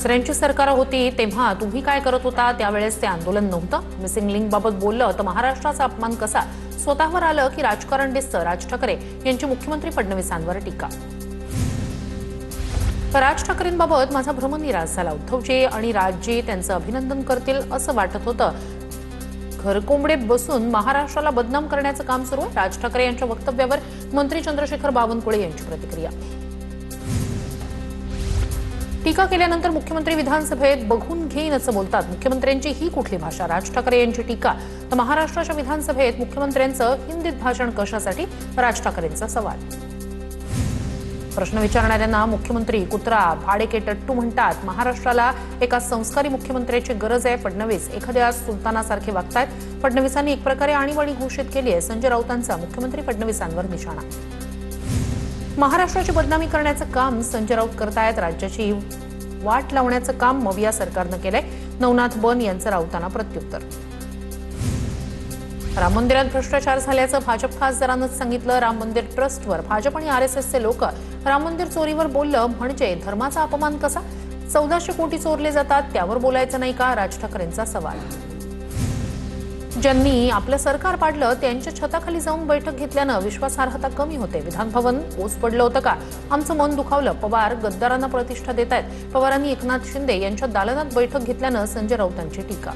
दुसऱ्यांची सरकार होती तेव्हा तुम्ही काय करत होता? त्यावेळेस ते आंदोलन नव्हतं. मिसिंग लिंक बाबत बोललं तर महाराष्ट्राचा अपमान कसा? स्वतःवर आलं की राजकारण दिसतं. राज ठाकरे यांची मुख्यमंत्री फडणवीसांवर टीका. राज ठाकरेंबाबत माझा भ्रमनिरास झाला. उद्धवजी आणि राजजी त्यांचं अभिनंदन करतील असं वाटत होतं. घरकोंबडे बसून महाराष्ट्राला बदनाम करण्याचं काम सुरू आहे. राज ठाकरे यांच्या वक्तव्यावर मंत्री चंद्रशेखर बावनकुळे यांची प्रतिक्रिया. टीका केल्यानंतर मुख्यमंत्री विधानसभेत बघून घेईन असं बोलतात. मुख्यमंत्र्यांची ही कुठली भाषा? राज ठाकरे यांची टीका तर महाराष्ट्राच्या विधानसभेत मुख्यमंत्र्यांचं हिंदीत भाषण कशासाठी? राज ठाकरेंचा सवाल. प्रश्न विचारणाऱ्यांना मुख्यमंत्री कुत्रा भाडेके टट्टू म्हणतात. महाराष्ट्राला एका संस्कारी मुख्यमंत्र्याची गरज आहे. फडणवीस एखाद्या सुलतानासारखे वागतायत. फडणवीसांनी एक प्रकारे आणीबाणी घोषित केली आहे. संजय राऊतांचा मुख्यमंत्री फडणवीसांवर निशाणा. महाराष्ट्राची बदनामी करण्याचं काम संजय राऊत करतायत. राज्याची वाट लावण्याचं काम मविया सरकारनं केलंय. नवनाथ बन यांचं राऊतांना प्रत्युत्तर. राम मंदिरात भ्रष्टाचार झाल्याचं भाजप खासदारांनीच सांगितलं. राम मंदिर ट्रस्टवर भाजप आणि आरएसएसचे लोक राम मंदिर चोरीवर बोललं म्हणजे धर्माचा अपमान कसा? 1400 कोटी चोरले जातात त्यावर बोलायचं नाही का? राज ठाकरेंचा सवाल. ज्यांनी आपलं सरकार पाडलं त्यांच्या छताखाली जाऊन बैठक घेतल्यानं विश्वासार्हता कमी होते. विधानभवन ओस पडलं होतं का? आमचं मन दुखावलं. पवार गद्दारांना प्रतिष्ठा देत आहेत. पवारांनी एकनाथ शिंदे यांच्या दालनात बैठक घेतल्यानं संजय राऊतांची टीका.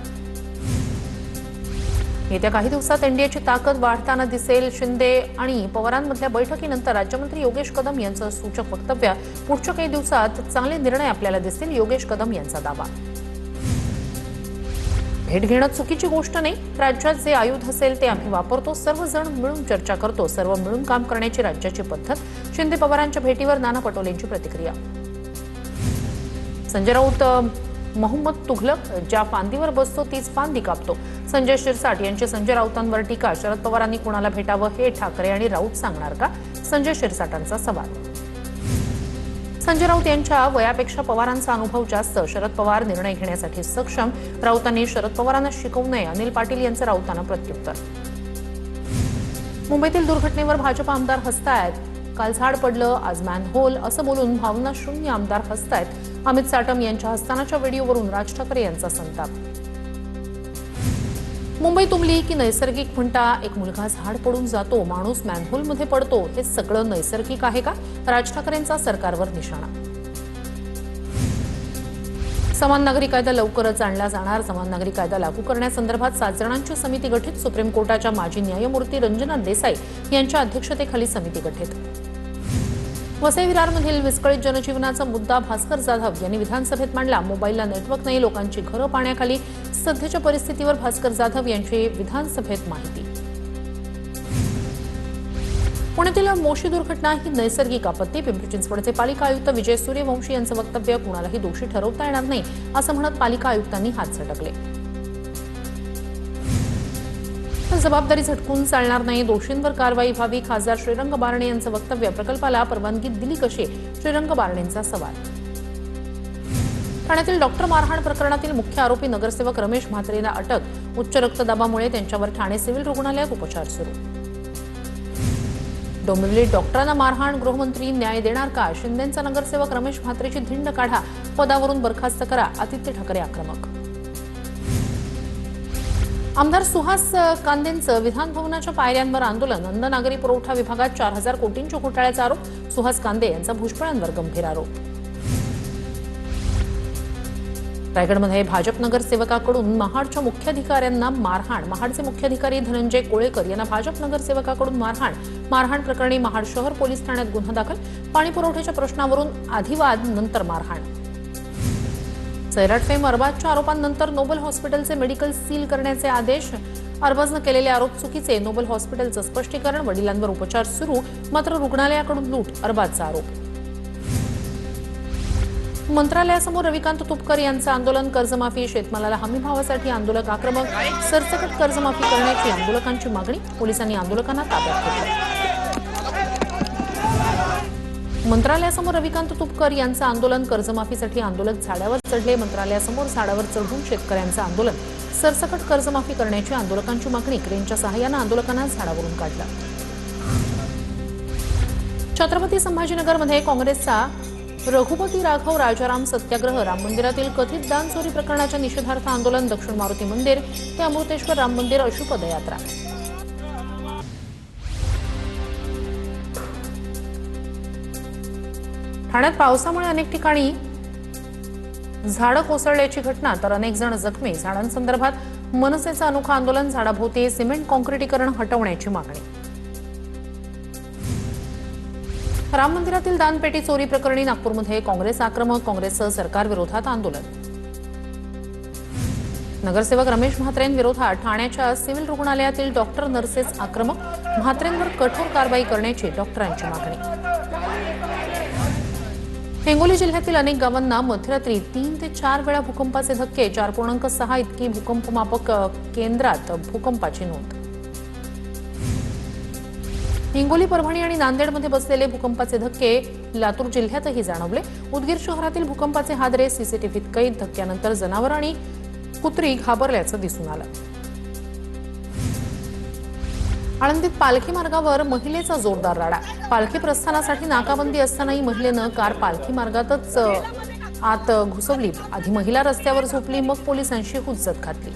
येत्या काही दिवसात एनडीएची ताकद वाढताना दिसेल. शिंदे आणि पवारांमधल्या बैठकीनंतर राज्यमंत्री योगेश कदम यांचं सूचक वक्तव्य. पुढच्या काही दिवसात चांगले निर्णय आपल्याला दिसतील. योगेश कदम यांचा दावा. भेट घेणं चुकीची गोष्ट नाही. राज्यात जे आयुध असेल ते आम्ही वापरतो. सर्वजण मिळून चर्चा करतो. सर्व मिळून काम करण्याची राज्याची पद्धत. शिंदे पवारांच्या भेटीवर नाना पटोलेंची प्रतिक्रिया. संजय राऊत मोहम्मद तुघलक ज्या फांदीवर बसतो तीच फांदी कापतो. संजय शिरसाट यांची संजय राऊतांवर टीका. शरद पवारांनी कुणाला भेटावं हे ठाकरे आणि राऊत सांगणार का? संजय शिरसाटांचा सवाल. संजय राऊत यांच्या वयापेक्षा पवारांचा अनुभव जास्त. शरद पवार निर्णय घेण्यासाठी सक्षम. राऊतांनी शरद पवारांना शिकवू नये. अनिल पाटील यांचं राऊतांना प्रत्युत्तर. मुंबईतील दुर्घटनेवर भाजप आमदार हसतायत. काल झाड पडलं आज मॅनहोल असं बोलून भावना शून्य आमदार हसतायत. अमित साटम यांच्या हसतानाच्या व्हिडिओवरून राज ठाकरे यांचा संताप. मुंबई तुंबली की नैसर्गिक म्हणता. एक मुलगा झाड पडून जातो, माणूस मॅनहोलमध्ये पडतो. हे सगळं नैसर्गिक आहे का? राज ठाकरेंचा सरकारवर निशाणा. समान नागरी कायदा लवकरच आणला जाणार. समान नागरी कायदा लागू करण्यासंदर्भात 7 जणांची समिती गठीत. सुप्रीम कोर्टाच्या माजी न्यायमूर्ती रंजना देसाई यांच्या अध्यक्षतेखाली समिती गठीत. वसई विरारमधील विस्कळीत जनजीवनाचा मुद्दा भास्कर जाधव यांनी विधानसभेत मांडला. मोबाईलला नेटवर्क नाही, लोकांची घरं पाण्याखाली. सध्याच्या परिस्थितीवर भास्कर जाधव यांची विधानसभेत माहिती. पुण्यातील मोशी दुर्घटना ही नैसर्गिक आपत्ती. पिंपरी चिंचवडचे पालिका आयुक्त विजय सूर्यवंशी यांचं वक्तव्य. कुणालाही दोषी ठरवता येणार नाही असं म्हणत पालिका आयुक्तांनी हात झटकले. जबाबदारी झटकून चालणार नाही, दोषींवर कारवाई व्हावी. खासदार श्रीरंग बारणे यांचं वक्तव्य. प्रकल्पाला परवानगी दिली कशी? श्रीरंग बारणेंचा सवाल. ठाण्यातील डॉक्टर मारहाण प्रकरणातील मुख्य आरोपी नगरसेवक रमेश म्हात्रेला अटक. उच्च रक्तदाबामुळे त्यांच्यावर ठाणे सिव्हिल रुग्णालयात उपचार सुरू. डोंबिवलीत डॉक्टरांना मारहाण. गृहमंत्री न्याय देणार का? शिंदेंचा नगरसेवक रमेश म्हात्रेची धिंड काढा, पदावरून बरखास्त करा. आदित्य ठाकरे आक्रमक. आमदार सुहास कांदेंचं विधानभवनाच्या पायऱ्यांवर आंदोलन. अन्न नागरी पुरवठा विभागात 4000 कोटींच्या घोटाळ्याचा आरोप. सुहास कांदे यांचा भुजबळांवर गंभीर आरोप. रायगडमध्ये भाजप नगरसेवकाकडून महाडच्या मुख्याधिकाऱ्यांना मारहाण. महाडचे मुख्याधिकारी धनंजय कोळेकर यांना भाजप नगरसेवकाकडून मारहाण. मारहाण प्रकरणी महाड शहर पोलीस ठाण्यात गुन्हा दाखल. पाणी पुरवठ्याच्या प्रश्नावरून आधी वाद नंतर मारहाण. सैराट फेम अरबाजच्या आरोपांनंतर नोबल हॉस्पिटलचे मेडिकल सील करण्याचे आदेश. अरबाजनं केलेले आरोप चुकीचे. नोबल हॉस्पिटलचं स्पष्टीकरण. वडिलांवर उपचार सुरू मात्र रुग्णालयाकडून लूट. अरबाजचा आरोप. मंत्रालयासमोर रविकांत तुपकर यांचं आंदोलन. कर्जमाफी शेतमालाला हमीभावासाठी आंदोलक आक्रमक. सरसकट कर्जमाफी करण्याची आंदोलकांची मागणी. पोलिसांनी आंदोलकांना ताब्यात घेतलं. मंत्रालयासमोर रविकांत तुपकर यांचं आंदोलन. कर्जमाफीसाठी आंदोलक झाडावर चढले. मंत्रालयासमोर झाडावर चढून शेतकऱ्यांचं आंदोलन. सरसकट कर्जमाफी करण्याची आंदोलकांची मागणी. क्रेनच्या सहाय्यानं आंदोलकांना झाडावरून काढलं. छत्रपती संभाजीनगरमध्ये काँग्रेसचा रघुपती राघव राजाराम सत्याग्रह राम मंदिरातील कथित दान चोरी प्रकरणाच्या निषेधार्थ आंदोलन दक्षिण मारुती मंदिर ते अमृतेश्वर राम मंदिर अशी पदयात्रा। ठाण्यात पावसामुळे अनेक ठिकाणी झाडं कोसळल्याची घटना तर अनेक जण जखमी। झाडांसंदर्भात मनसेचं अनोखं आंदोलन, झाडाभोवती सिमेंट काँक्रिटीकरण हटवण्याची मागणी। राम मंदिरातील दानपेटी चोरी प्रकरणी नागपूरमध्ये काँग्रेस आक्रमक, काँग्रेसचं सरकारविरोधात आंदोलन। नगरसेवक रमेश म्हात्रेंविरोधात ठाण्याच्या सिव्हिल रुग्णालयातील डॉक्टर नर्सेस आक्रमक, म्हात्रेंवर कठोर कारवाई करण्याची डॉक्टरांची मागणी। हिंगोली जिल्ह्यातील अनेक गावांना मध्यरात्री 3 ते 4 वेळा भूकंपाचे धक्के, 4.6 इतकी भूकंपमापक केंद्रात भूकंपाची नोंद। हिंगोली, परभणी आणि नांदेडमध्ये बसलेले भूकंपाचे धक्के लातूर जिल्ह्यातही जाणवले। उदगीर शहरातील भूकंपाचे हादरे सीसीटीव्हीत कैद। धक्क्यानंतर जनावर आणि कुत्री घाबरल्याचं दिसून आलं। आळंदीत पालखी मार्गावर महिलेचा जोरदार राडा। पालखी प्रस्थानासाठी नाकाबंदी असतानाही महिलेनं कार पालखी मार्गातच आत घुसवली। आधी महिला रस्त्यावर झोपली, मग पोलिसांशी हुज्जत घातली।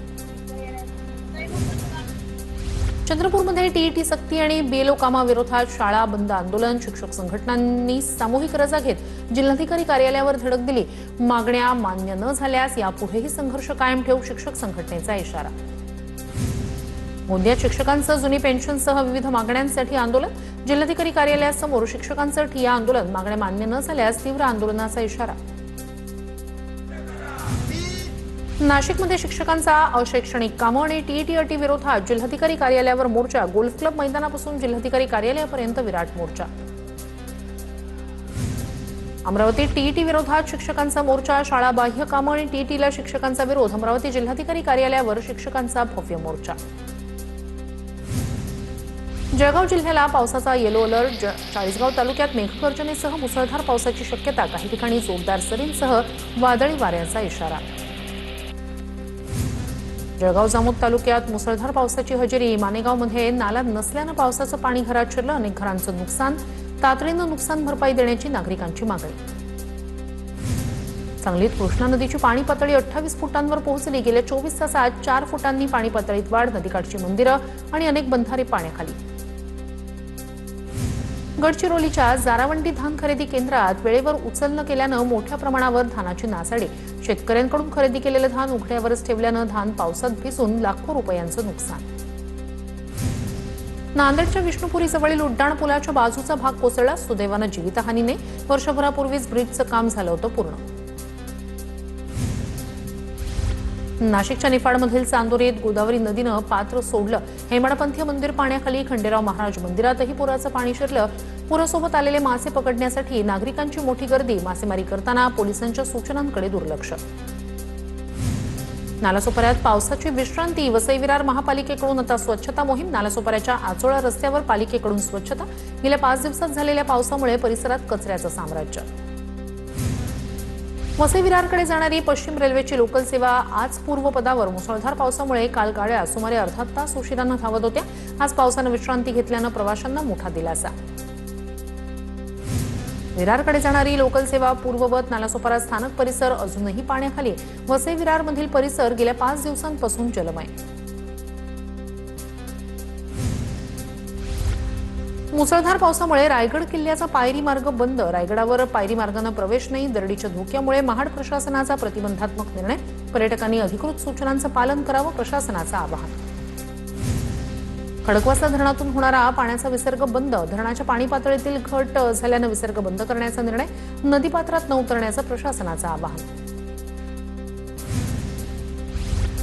चंद्रपूरमध्ये टीईटी सक्ती आणि बीएलओ कामाविरोधात शाळा बंद आंदोलन। शिक्षक संघटनांनी सामूहिक रजा घेत जिल्हाधिकारी कार्यालयावर धडक दिली। मागण्या मान्य न झाल्यास यापुढेही संघर्ष कायम ठेवू, शिक्षक संघटनेचा इशारा। गोंदियात शिक्षकांचं जुनी पेन्शनसह विविध मागण्यांसाठी आंदोलन। जिल्हाधिकारी कार्यालयासमोर शिक्षकांचं ठिय्या आंदोलन। मागण्या मान्य न झाल्यास तीव्र आंदोलनाचा इशारा। नाशिकमध्ये शिक्षकांचा अशैक्षणिक कामं आणि टीईटी अटी विरोधात जिल्हाधिकारी कार्यालयावर मोर्चा। गोल्फ क्लब मैदानापासून जिल्हाधिकारी कार्यालयापर्यंत विराट मोर्चा। अमरावतीत टीईटी विरोधात शिक्षकांचा मोर्चा। शाळा बाह्य कामं आणि टीईटीला शिक्षकांचा विरोध। अमरावती जिल्हाधिकारी कार्यालयावर शिक्षकांचा भव्य मोर्चा। जळगाव जिल्ह्याला पावसाचा येलो अलर्ट। चाळीसगाव तालुक्यात मेघगर्जनेसह मुसळधार पावसाची शक्यता। काही ठिकाणी जोरदार सरींसह वादळी वाऱ्याचा इशारा। जळगाव जामोद तालुक्यात मुसळधार पावसाची हजेरी। मानेगावमध्ये नाला नसल्यानं पावसाचं पाणी घरात शिरलं, अनेक घरांचं नुकसान। तातडीनं नुकसान भरपाई देण्याची नागरिकांची मागणी। सांगलीत कृष्णा नदीची पाणी पातळी 28 फुटांवर पोहोचली। गेल्या 24 तासात 4 फुटांनी पाणी पातळीत वाढ। नदीकाठची मंदिरं आणि अनेक बंधारे पाण्याखाली। गडचिरोलीच्या जारावंडी धान खरेदी केंद्रात वेळेवर उचल न केल्यानं मोठ्या प्रमाणावर धानाची नासाडी। शेतकऱ्यांकडून खरेदी केलेलं धान उघड्यावरच ठेवल्यानं धान पावसात भिजून लाखो रुपयांचं नुकसान। नांदेडच्या विष्णुपुरी जवळील उड्डाण पुलाच्या बाजूचा भाग कोसळला। सुदैवानं जीवितहानी नाही। वर्षभरापूर्वीच ब्रिजचं काम झालं होतं पूर्ण। नाशिकच्या निफाडमधील चांदोरीत गोदावरी नदीनं पात्र सोडलं। हेमाडपंथी मंदिर पाण्याखाली। खंडेराव महाराज मंदिरातही पुराचं पाणी शिरलं। पुरासोबत आलेले मासे पकडण्यासाठी नागरिकांची मोठी गर्दी। मासेमारी करताना पोलिसांच्या सूचनांकडे दुर्लक्ष। नालासोपाऱ्यात पावसाची विश्रांती। वसई विरार महापालिकेकडून आता स्वच्छता मोहीम। नालासोपाऱ्याच्या आचोळा रस्त्यावर पालिकेकडून स्वच्छता। गेल्या 5 दिवसात झालेल्या पावसामुळे परिसरात कचऱ्याचं साम्राज्य। वसई विरारकडे जाणारी पश्चिम रेल्वेची लोकल सेवा आज पूर्वपदावर। मुसळधार पावसामुळे काल गाड्या सुमारे अर्धा तास उशिरानं धावत होत्या। आज पावसानं विश्रांती घेतल्यानं प्रवाशांना मोठा दिलासा। विरारकडे जाणारी लोकल सेवा पूर्ववत। नालासोपारा स्थानक परिसर अजूनही पाण्याखाली। वसई विरारमधील परिसर गेल्या 5 दिवसांपासून जलमय। मुसळधार पावसामुळे रायगड किल्ल्याचा पायरी मार्ग बंद। रायगडावर पायरी मार्गानं प्रवेश नाही। दरडीच्या धोक्यामुळे महाड प्रशासनाचा प्रतिबंधात्मक निर्णय। पर्यटकांनी अधिकृत सूचनांचं पालन करावं, प्रशासनाचं आवाहन। खडकवासला धरणातून होणारा पाण्याचा विसर्ग बंद। धरणाच्या पाणी पातळीतील घट झाल्यानं विसर्ग बंद करण्याचा निर्णय। नदीपात्रात न उतरण्याचं प्रशासनाचं आवाहन।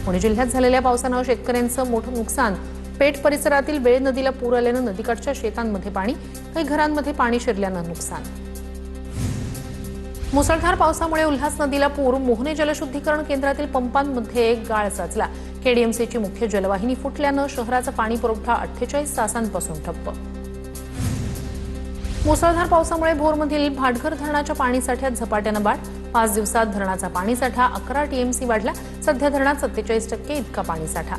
पुणे जिल्ह्यात झालेल्या पावसानं शेतकऱ्यांचं मोठं नुकसान। पेठ परिसरातील वेळ नदीला पूर आल्यानं नदीकाठच्या शेतांमध्ये पाणी। काही घरांमध्ये पाणी शिरल्यानं नुकसान। मुसळधार पावसामुळे उल्हास नदीला पूर। मोहने जलशुद्धीकरण केंद्रातील पंपांमध्ये गाळ साचला। केडीएमसीची मुख्य जलवाहिनी फुटल्यानं शहराचा पाणी पुरवठा 48 तासांपासून ठप्प। मुसळधार पावसामुळे भोरमधील भाटघर धरणाच्या पाणीसाठ्यात झपाट्यानं वाढ। 5 दिवसात धरणाचा पाणीसाठा 11 टीएमसी वाढला। सध्या धरणात 47% इतका पाणीसाठा।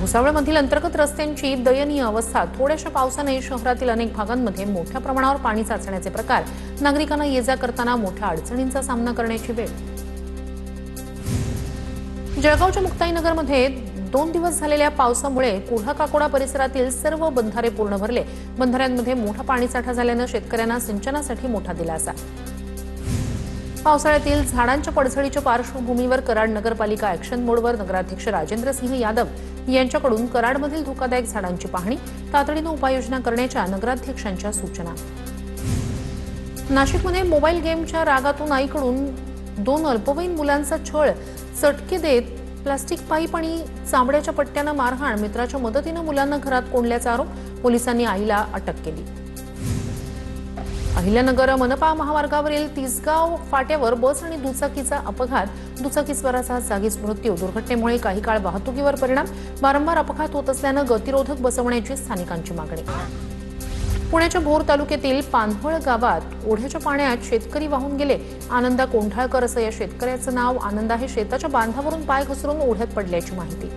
भुसावळमधील अंतर्गत रस्त्यांची दयनीय अवस्था. थोड्याशा पावसाने शहरातील अनेक भागांमध्ये मोठ्या प्रमाणावर पाणी साचण्याचे प्रकार. नागरिकांना ये-जा करताना मोठ्या अडचणींचा सामना करण्याची वेळ. जळगावच्या मुक्ताईनगरमध्ये 2 दिवस झालेल्या पावसामुळे कुऱ्हा-काकोडा परिसरातील सर्व बंधारे पूर्ण भरले. बंधाऱ्यांमध्ये मोठा पाणीसाठा झाल्यानं शेतकऱ्यांना सिंचनासाठी मोठा दिलासा. पावसाळ्यातील झाडांच्या पडझडीच्या पार्श्वभूमीवर कराड नगरपालिका ॲक्शन मोडवर. नगराध्यक्ष राजेंद्र सिंह यादव यांच्याकडून कराडमधील धोकादायक झाडांची पाहणी. तातडीनं उपाययोजना करण्याच्या नगराध्यक्षांच्या सूचना. नाशिकमध्ये मोबाईल गेमच्या रागातून आईकडून 2 अल्पवयीन मुलांचा छळ. चटके देत प्लास्टिक पाईप आणि चामड्याच्या पट्ट्यानं मारहाण. मित्राच्या मदतीनं मुलांना घरात कोंडल्याचा आरोप. पोलिसांनी आईला अटक केली. अहिल्यानगर मनपा महामार्गावरील तिसगाव फाट्यावर बस आणि दुचाकीचा अपघात. दुचाकीस्वाराचा जागीच मृत्यू. दुर्घटनेमुळे काही काळ वाहतुकीवर परिणाम. वारंवार अपघात होत असल्यानं गतिरोधक बसवण्याची स्थानिकांची मागणी. पुण्याच्या भोर तालुक्यातील पान्हळ गावात ओढ्याच्या पाण्यात शेतकरी वाहून गेले. आनंदा कोंढाळकर असं या शेतकऱ्याचं नाव. आनंदा हे शेताच्या बांधावरून पाय घसरून ओढ्यात पडल्याची माहिती.